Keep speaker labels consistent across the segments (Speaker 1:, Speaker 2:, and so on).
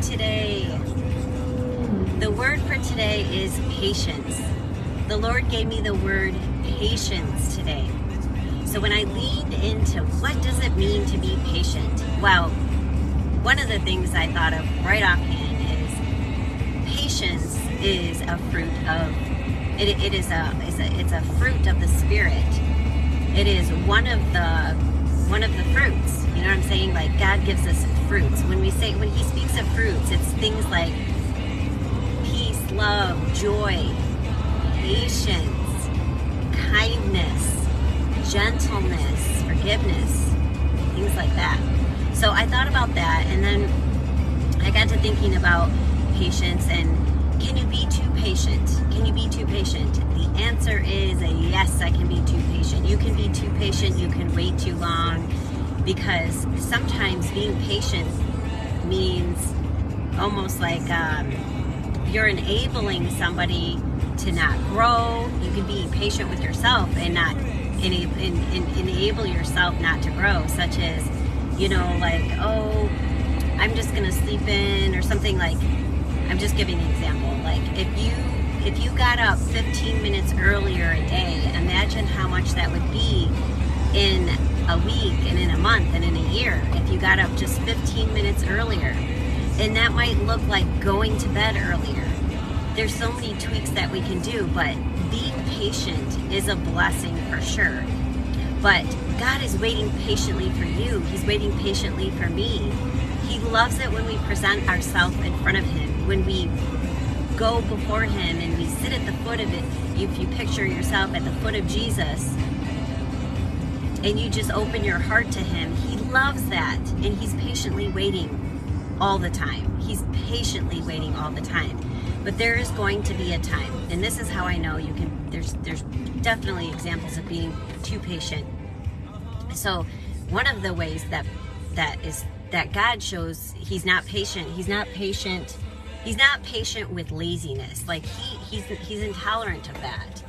Speaker 1: today. The word for today is patience. The Lord gave me the word patience today. So when I leaned into what does it mean to be patient? Well, one of the things I thought of right offhand is patience is a fruit of it's a fruit of the Spirit. It is one of the fruits. You know what I'm saying? Like God gives us fruits. When He speaks of fruits, it's things like peace, love, joy, patience, kindness, gentleness, forgiveness, things like that. So I thought about that, and then I got to thinking about patience and can you be too patient? Can you be too patient? The answer is a yes, I can be too patient. You can be too patient, you can wait too long, because sometimes being patient means almost like you're enabling somebody to not grow. You can be patient with yourself and not enable yourself not to grow, such as, like, oh, I'm just gonna sleep in, or something. Like, I'm just giving an example. Like, if you got up 15 minutes earlier a day, imagine how much that would be in a week and in a month and in a year if you got up just 15 minutes earlier. And that might look like going to bed earlier. There's so many tweaks that we can do, but being patient is a blessing for sure. But God is waiting patiently for you. He's waiting patiently for me. He loves it when we present ourselves in front of Him, when we go before Him and we sit at the foot of it. If you picture yourself at the foot of Jesus and you just open your heart to Him, He loves that, and He's patiently waiting all the time. He's patiently waiting all the time. But there is going to be a time, and this is how I know you can. There's definitely examples of being too patient. So one of the ways that God shows He's not patient. He's not patient with laziness. Like he's intolerant of that.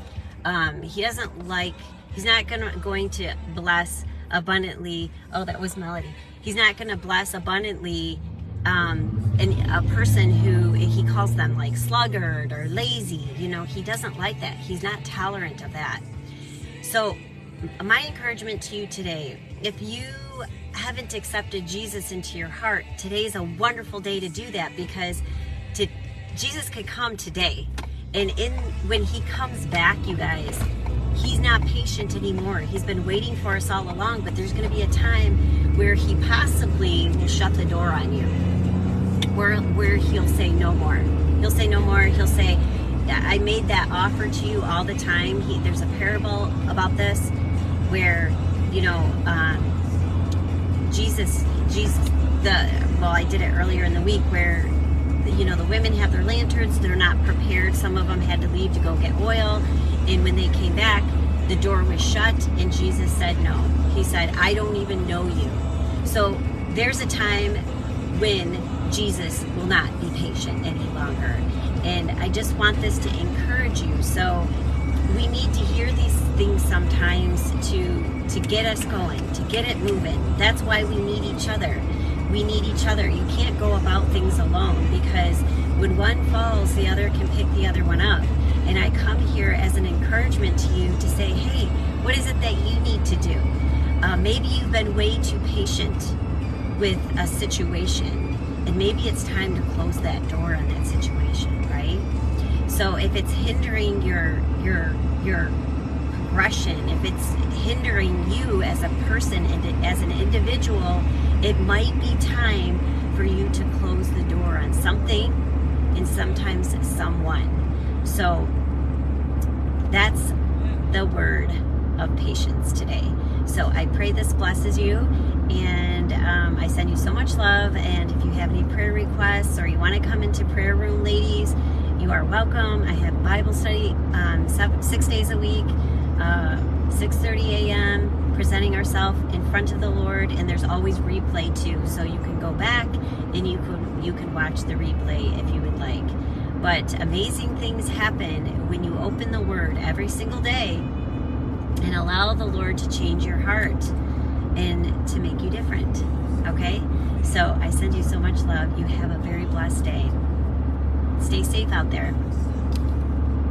Speaker 1: He doesn't like. He's not going to bless abundantly. Oh, that was Melody. He's not going to bless abundantly. And a person who He calls them like sluggard or lazy, He doesn't like that. He's not tolerant of that. So my encouragement to you today, if you haven't accepted Jesus into your heart, today's a wonderful day to do that, because Jesus could come today. And when He comes back, you guys, He's not patient anymore. He's been waiting for us all along, but there's going to be a time where He possibly will shut the door on you. Where He'll say no more. He'll say no more. He'll say, I made that offer to you all the time. There's a parable about this where, I did it earlier in the week where, the women have their lanterns. They're not prepared. Some of them had to leave to go get oil. And when they came back, the door was shut, and Jesus said no. He said, I don't even know you. So there's a time when Jesus will not be patient any longer. And I just want this to encourage you. So we need to hear these things sometimes to get us going, to get it moving. That's why we need each other. We need each other. You can't go about things alone, because when one falls, the other can pick the other one up. And I come here as an encouragement to you to say, hey, what is it that you need to do? Maybe you've been way too patient with a situation, and maybe it's time to close that door on that situation, right? So if it's hindering your progression, if it's hindering you as a person and as an individual, it might be time for you to close the door on something and sometimes someone. So that's the word of patience today. So I pray this blesses you, and I send you so much love. And if you have any prayer requests or you want to come into prayer room, ladies, you are welcome. I have Bible study 6 days a week, 6:30 a.m., presenting ourselves in front of the Lord, and there's always replay too, so you can go back and you can watch the replay if you would like. But amazing things happen when you open the Word every single day and allow the Lord to change your heart and to make you different. Okay? So I send you so much love. You have a very blessed day. Stay safe out there.